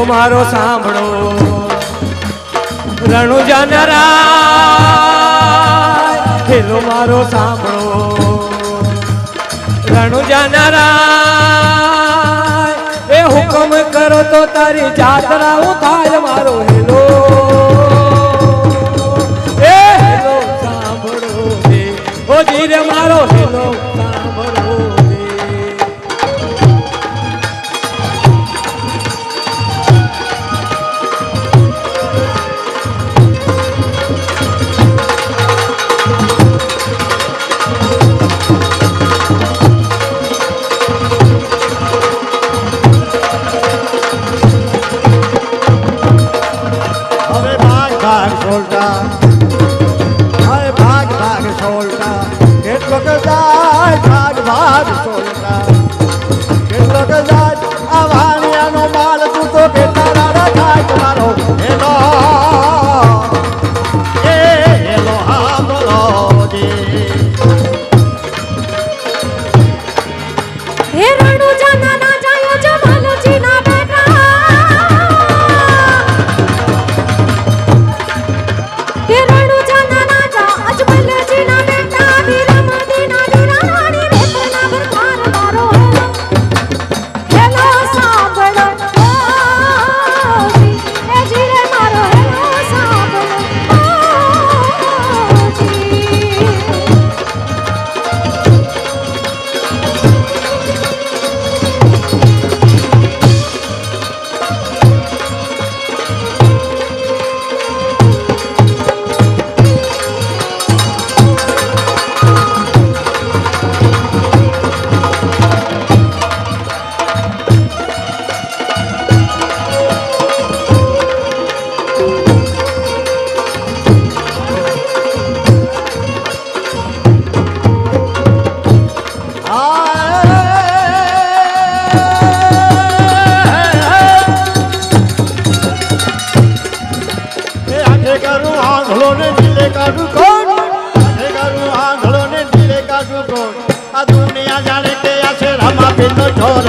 મારો સાંભળો રણુજાના રાય હેલો મારો સાંભળો રણુજાના રાય એ હુકમ કરો તો તારી જાત્રા થાય મારો હેલો એ હેલો સાંભળો રે ઓ જીરે મારો હેલો સાંભળો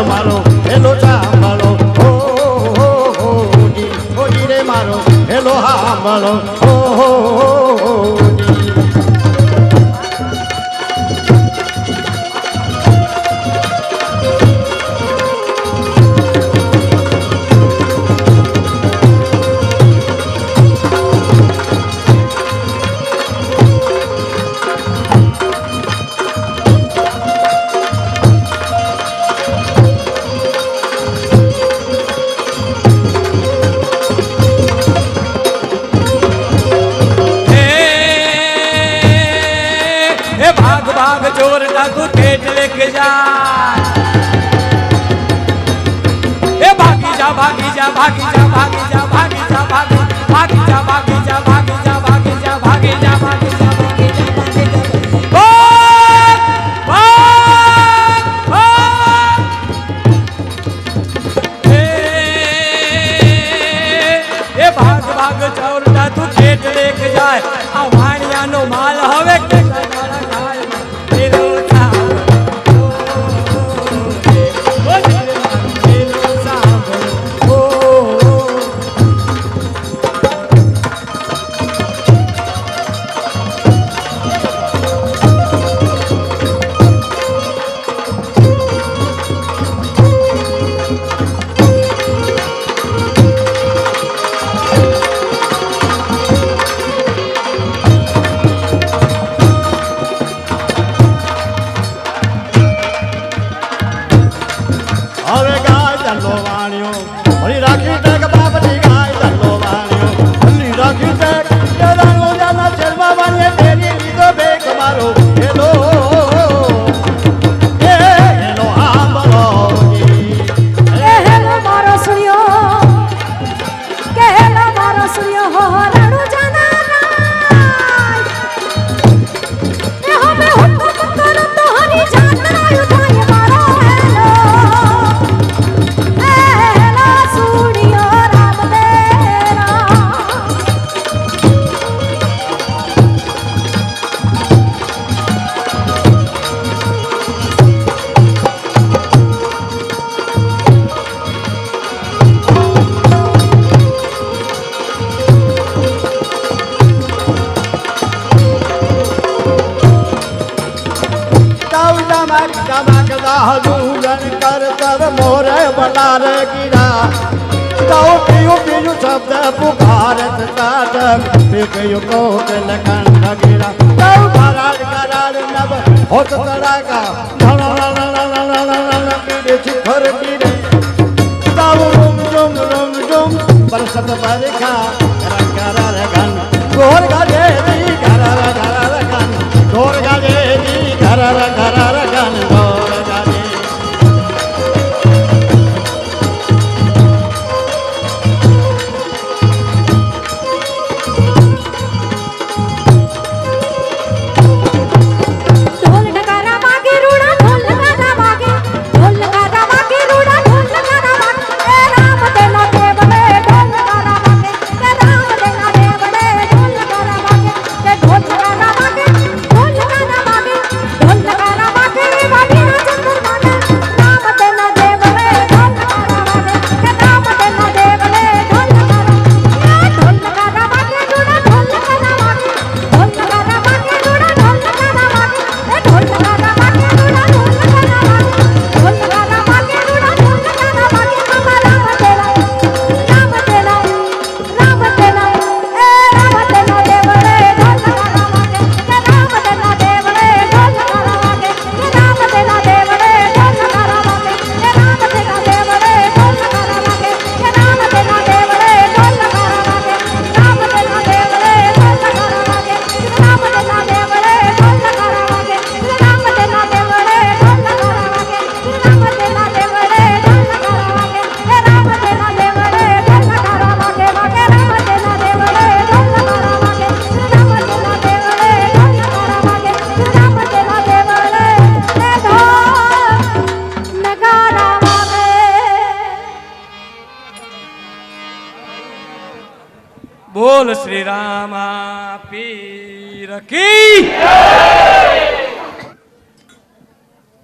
મારો હેલો સાંભળો ઓ રે મારો હેલો સાંભળો ઓ भाग चोर डाकू ठेठ लेके जा ए भागी जा भागी जा भागी जा भागी जा भागी जा भागी भागी जा भागी जा भागी जा भागी जा भागी जा भागी जा भागी जा ए भाग भाग चोर डाकू ठेठ लेके जाए आ वाणिया नो माल हवे के राजूजन कर कर मोरे बलारे गिरा जाओ पियो पियो शब्द पुकारत साधक पियो को लखन गिरा जाओ करार करार नब होत तड़ाका धन गिरे शिखर गिरे जाओ रुम जुम बरसत बरखा करार गन गोर गाजे दी करार गन गोर गाजे दी करार गन गोर गाजे બોલ શ્રી રામા પીર કી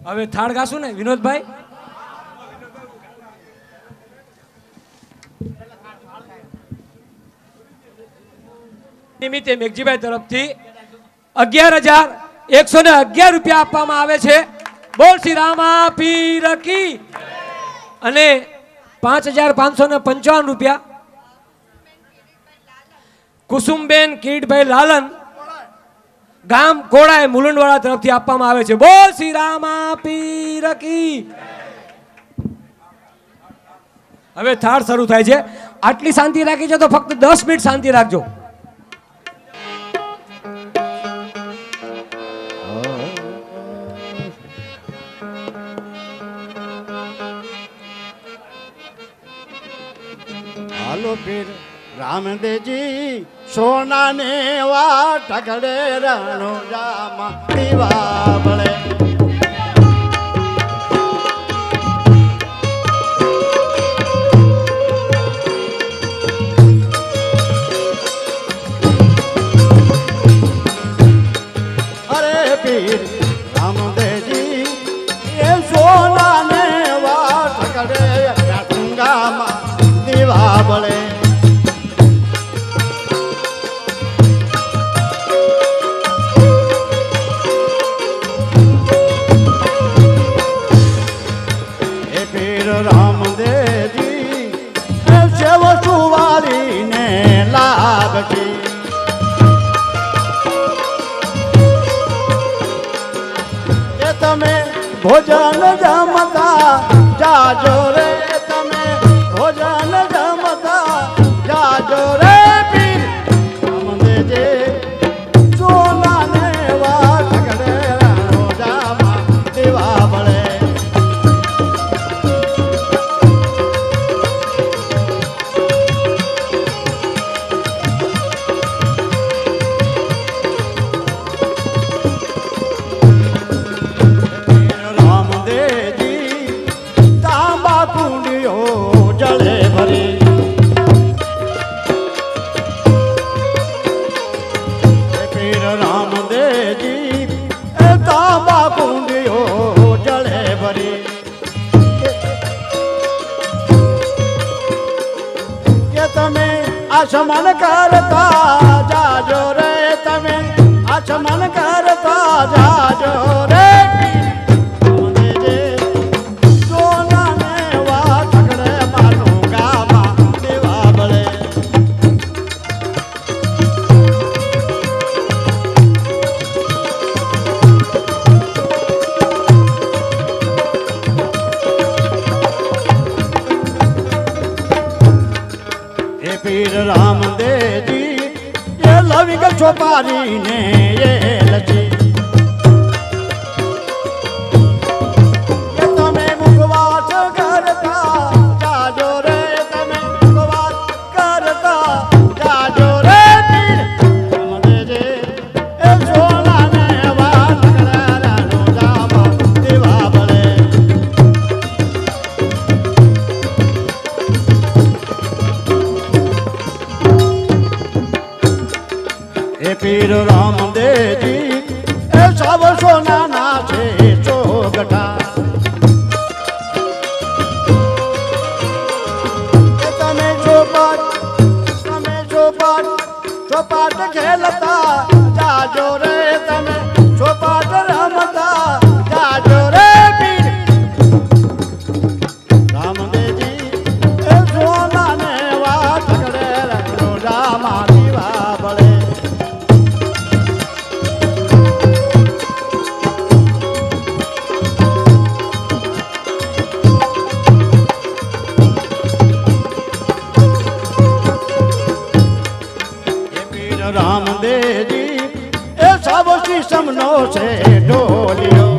હવે થાળ ગાશું ને વિનોદભાઈ નિમિત્તે મેઘજીભાઈ તરફથી 11,111 રૂપિયા આપવામાં આવે છે બોલ શ્રી રામા પીર કી અને 5,555 રૂપિયા કુસુમબેન કિરીટભાઈ લાલન ગામ કોડાય મુલંડવાડા તરફથી આપવામાં આવે છે બોલ શ્રી રામા પીર કી હવે થાળ શરૂ થાય છે આટલી શાંતિ રાખી છે તો ફક્ત 10 મિનિટ શાંતિ રાખજો હાલો પીર રામદેવજી સોના ને વા ઠકડે રણો જામા દીવા બળે અરે પીર રામદેવજી એ સોના ને વા ઠકડે ગંગામાં દીવા બળે રામદેવજી સેવ સુવારીને લાગતી એ તમે ભોજન જમતા જાજો રે તમે ભોજન જમતા જાજો રે પીર રામદેવજી સોનાને વા ઠકડે રાણો જામા દીવા બળે आचमन करता जाजो रे तमे आचमन करता जाजो रे લવિંગ ચોપારીને એ લચી તમે મુખવાસ કરતા જાજો રે તમે મુખવાસ કરતા જાજો રે મને જે એ સોનાને વાત કરારાનો જામા દેવા બળે એ પીર રામદેવજી એ સબ સોનાના છે ચોગઠા એ તમે ચોપાટ ખેલતા જાજો રે તમે ચોપાટ રમતા જાજો રે પીર રામદેવજી એ સોનાને વાત કરે રોજામાં દીવા બળે રામદેવજી એ સબ શીશમનો છે ઢોલિયો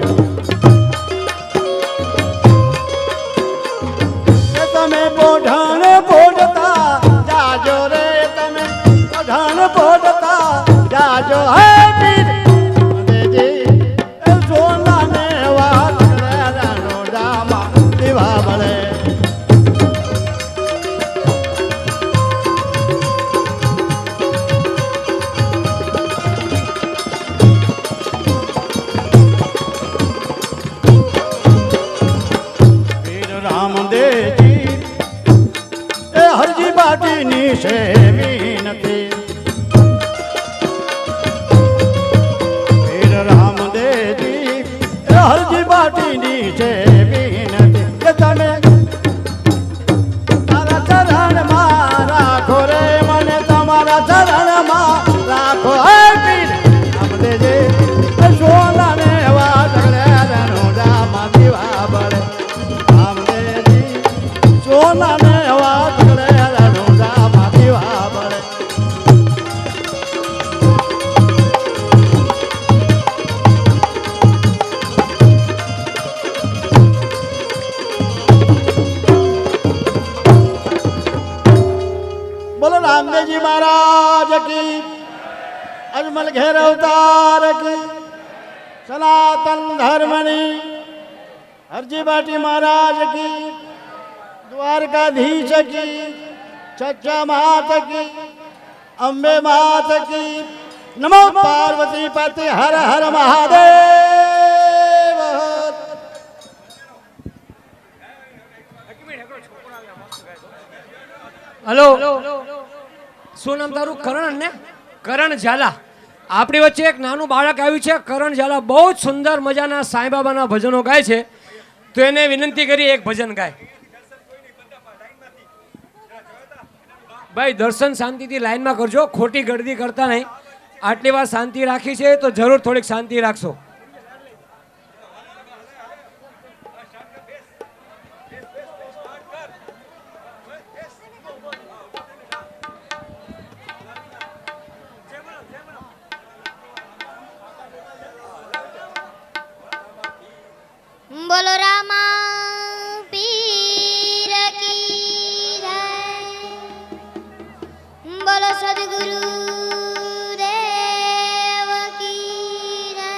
એ તમે પોઢાણ પોઢતા જાજો રે તમે પોઢાણ પોઢતા જાજો હે પીર રામદેવજી એ સોનાને વાત કરારાનો જામા દીવા બળે રામદેવજી એ હરજી બાટીની છે વિનતી પીર રામદેવજી એ હરજી બાટીની છે વિનતી કે તમે તારા ચરણમાં રાખો રે મને તમારા ચરણમાં રાખો હે પીર રામદેવજી એ સોનાને વાત કરારાનો જામા દીવા બળે સોનાને વાત કરે રોજામાં દીવા બળે બોલો રામદેવજી મહારાજ કી અજમલ ઘેર અવતાર કી સનાતન ધર્મની હરજી બાટી મહારાજ કી દ્વારકાધીશ કી સચ્ચા માત કી અંબે માત કી નમો પાર્વતી પતિ હર હર મહાદેવ હલો શું નામ તારું? કરણ ને? કરણ ઝાલા. આપણી વચ્ચે એક નાનું બાળક આવ્યું છે કરણ ઝાલા, બહુ જ સુંદર મજાના સાંઈ બાબાના ભજનો ગાય છે, તો એને વિનંતી કરી એક ભજન ગાય. ભાઈ દર્શન શાંતિથી લાઈનમાં કરજો, ખોટી ગળદી કરતા નહીં. આટલી વાર શાંતિ રાખી છે તો જરૂર થોડીક શાંતિ રાખશો. બોલો રામા પીર કી જય, બોલો સદગુરુ દેવ કી જય,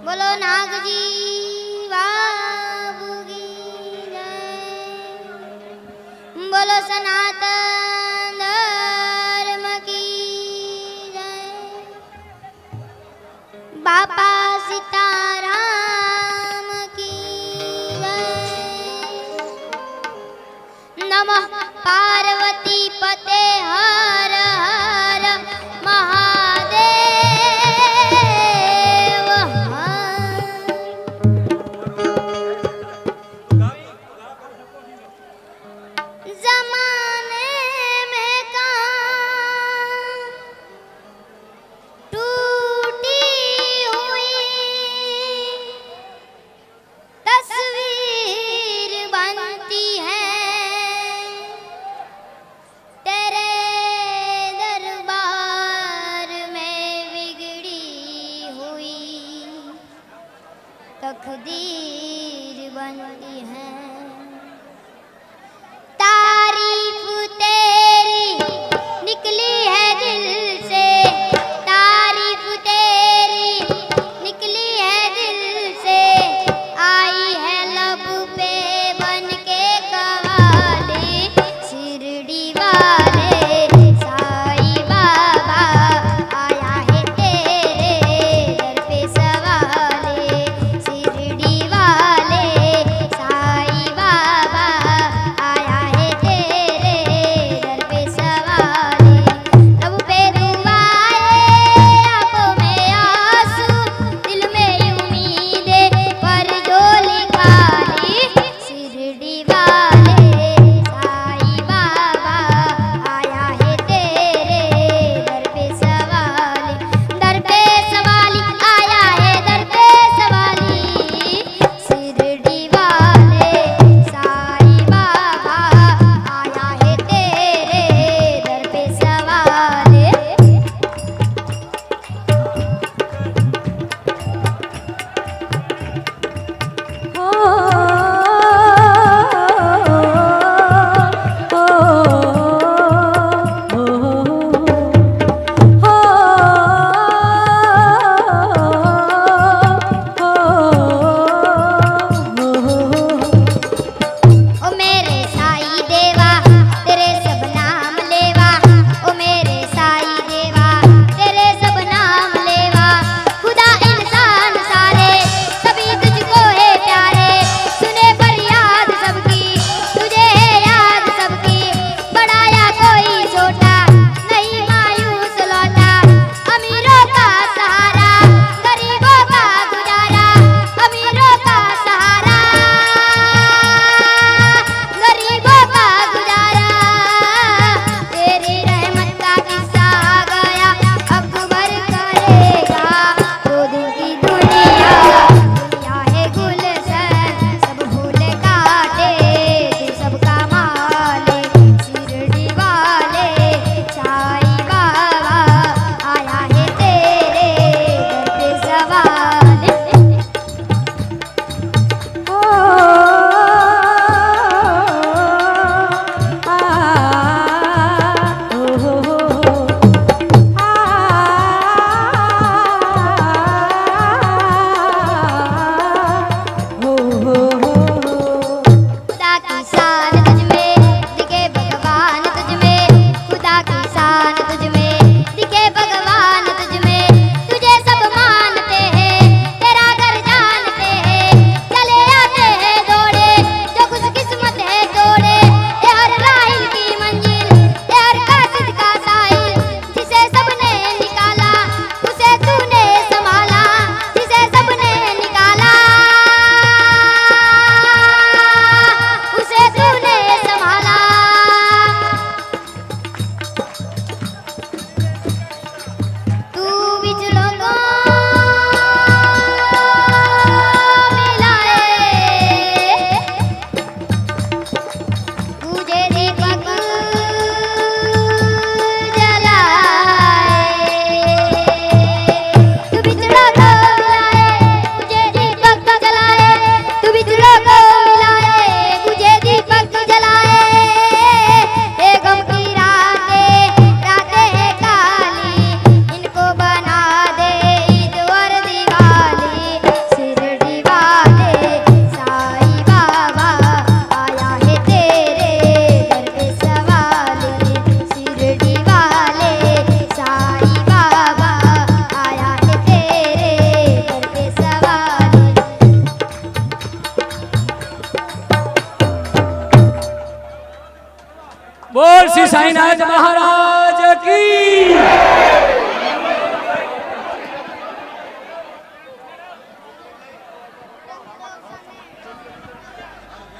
બોલો નાગજી બાબુ કી જય, બોલો સનાતન ધર્મ કી જય, બાપા સીતારામ કી જય, નમઃ પાર્વતી પતે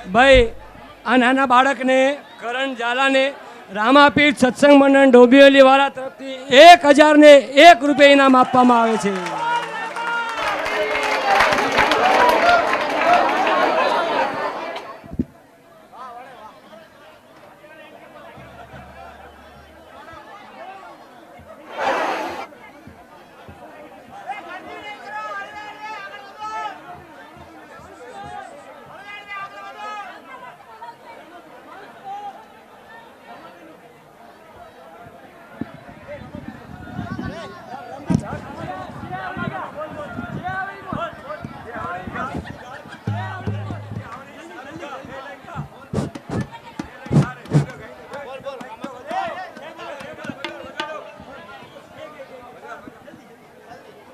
ભાઈ આ નાના બાળકને કરણ ઝાલાને રામાપીઠ સત્સંગ મંડળ ડોંબિવલી વાળા તરફથી 1001 રૂપિયા ઇનામ આપવામાં આવે છે.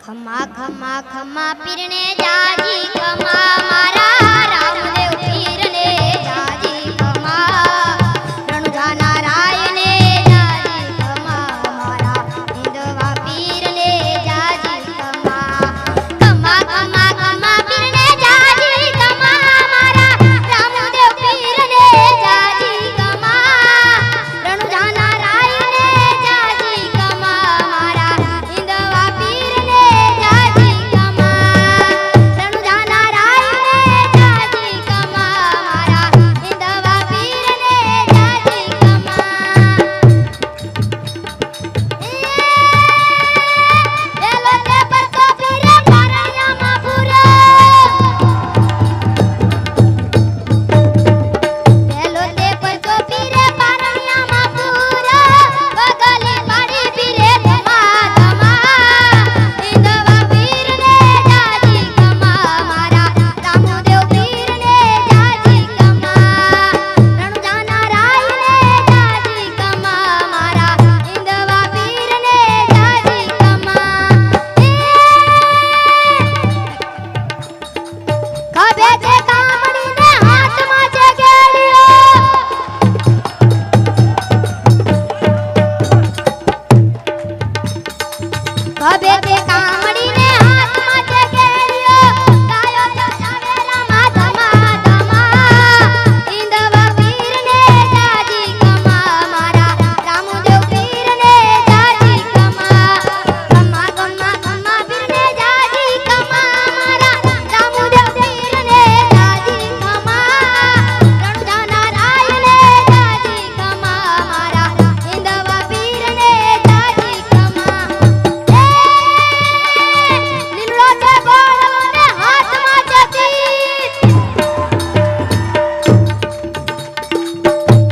ખમા ખમા ખમા પીરને જાજી ખમા મારા રામદેવ પીરને જાજી ખમા રણુજા નારાયણે જાજી ખમા મારા હિંદવા પીરને જાજી ખમા ખમા ખમા ખમા પીરને જાજી ખમા મારા રામદેવ પીરને જાજી ખમા રણુજા નારાયણે જાજી ખમા મારા હિંદવા પીરને જાજી ખમા રણુજા નારાયણે જાજી ખમા મારા હિંદવા પીરને જાજી ખમા એલો તે પરતો પીરે પારણિયામાં પૂરો એલો તે પરતો પીરે પારણિયામાં પૂરો બગલી પાડી પીરે ધમા ધમા હિંદવા પીરને જાજી ખમા મારા રામદેવ પીરને જાજી ખમા રણુજા નારાયણે જાજી ખમા મારા હિંદવા પીરને જાજી ખમા ખભે છે કામણીને હાથમાં છે કેડિયો ખભે છે કામણીને હાથમાં છે કેડિયો ગાયો ચડાવે રામા ધમા ધમા હિંદવા પીરને જાજી ખમા મારા રામદેવ પીરને જાજી ખમા ખમા ખમા ખમા પીરને જાજી ખમા મારા રામદેવ પીરને જાજી ખમા રણુજા નારાયણે જાજી ખમા મારા હિંદવા પીરને જાજી ખમા લીમડો છે ગોળો ને હાથમાં છે તીર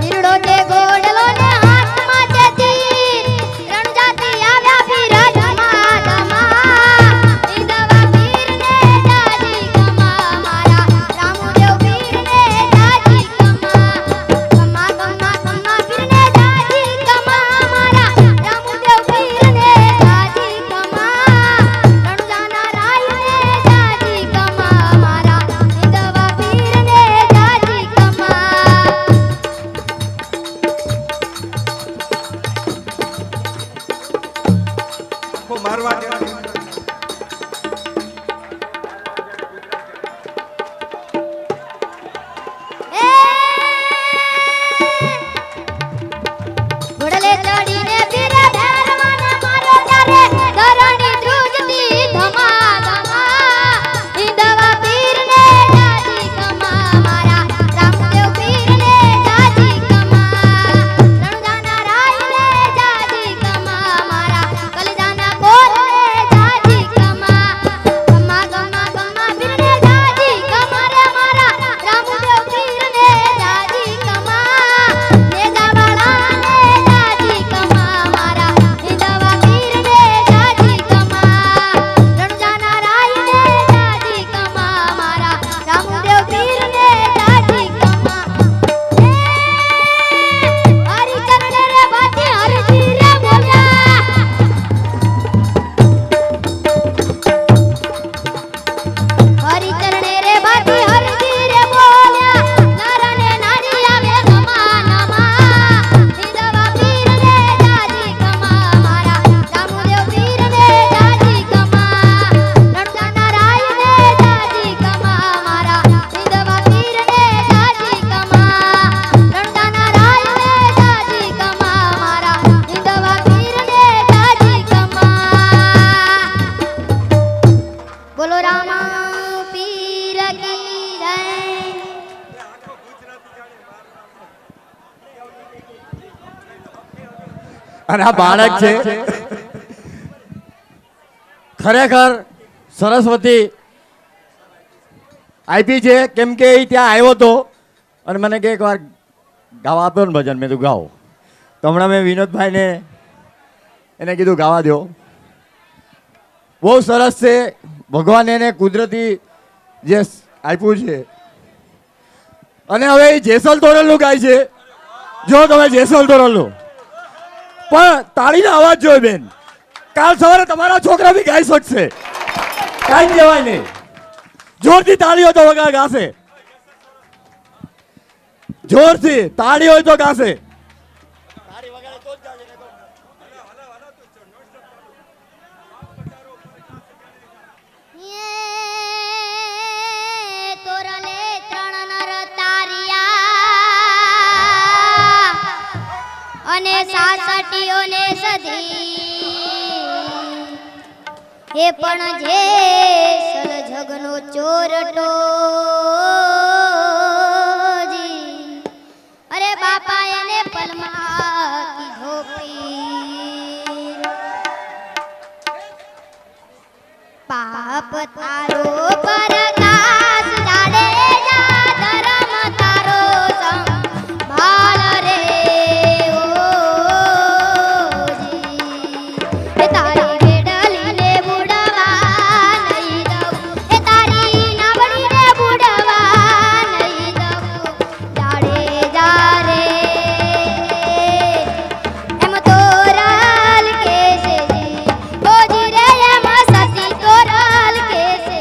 લીમડો છે ગોળો ને હાથમાં છે તીર રણજાતી આવ્યા પીર ધમા ધમા હિંદવા પીરને જાજી ખમા મારા રામદેવ પીરને જાજી ખમા ખમા ખમા ખમા પીરને જાજી ખમા મારા રામદેવ પીરને જાજી ખમા રણુજા નારાયણે જાજી ખમા મારા હિંદવા પીરને જાજી ખમા को मारवा दे ઘોડલે ચડીને પીરે ભેરવાને મારો ત્યારે ધરણી ધ્રુજતી ધમા ધમા હિંદવા પીરને જાજી ખમા મારા રામદેવ પીરને જાજી ખમા રણુજા નારાયણે જાજી ખમા મારા કલજાના કોરને અને આ બાળક છે ખરેખર સરસ્વતી આપી છે, કેમ કે એ ત્યાં આવ્યો હતો અને મને કે એકવાર ગાવા આપ્યો ને ભજન, મેં તું ગાઓ. તો હમણાં મેં વિનોદભાઈને એને કીધું ગાવા દો. બહુ સરસ છે, ભગવાન એને કુદરતી જે આપ્યું છે. અને હવે એ જેસલ તોરલનું ગાય છે. જો તમે જેસલ તોરલનું પણ તાળીનો અવાજ જોયો બેન. કાલ સવારે તમારા છોકરા બી ગાઈ શકશે, કાંઈ કહેવાય નહીં. જોરથી તાળી હોય તો વગર ગાશે, જોરથી તાળી હોય તો ગાશે. યે તોરલે ત્રણ નર તારિયા અને સાસટીઓને સધી એ પણ જે સલ જગનો ચોરટો જી. અરે બાપા એને પલમાં કીધો પીર પાપ તારો પરકાશ જાડેજા ધર્મ તારો સંભાળ રે ઓજી. એ તારી વેડલીને બુડવા નહીં દઉં, એ તારી નાવડીને બુડવા નહીં દઉં. જાડેજા રે એમ તોરલ કેસે જી, ઓજી રે એમ સતી તોરલ કેસે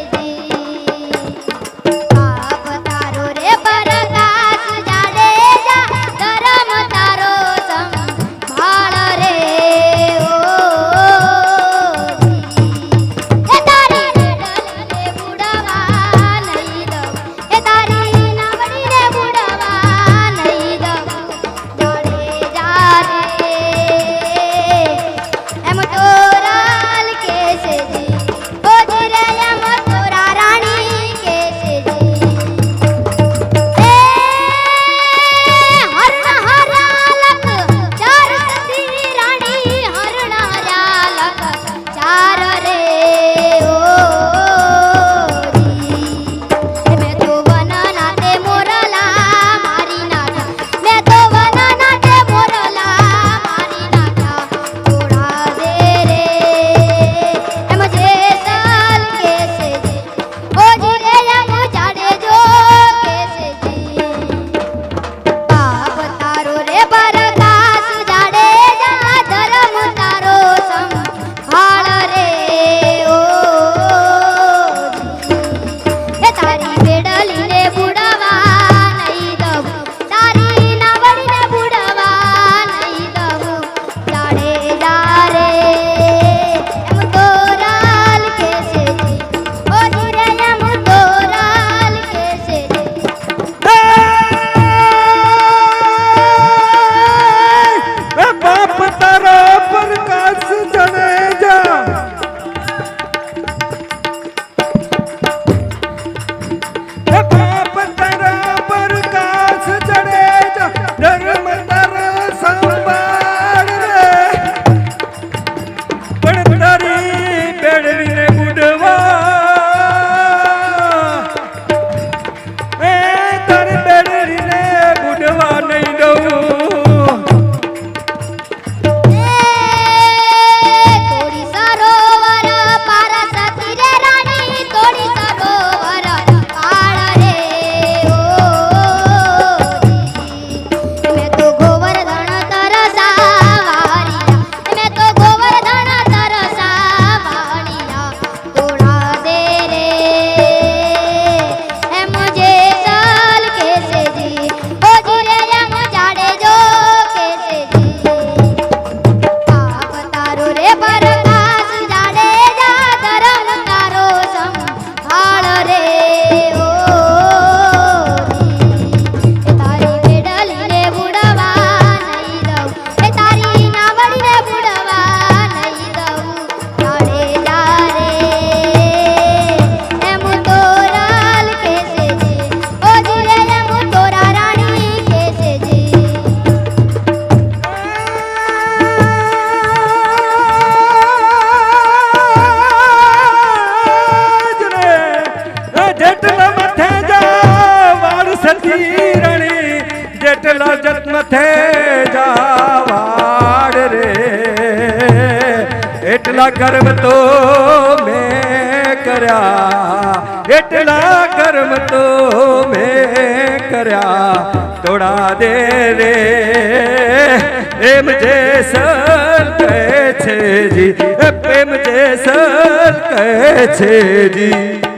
મથે જાવાડ રે એટલા કર્મ તો મેં કર્યા એટલા કર્મ તો મેં કર્યા તોડા દે રે એમ જે સર કહે છે જી એમ જે સર કહે છે જી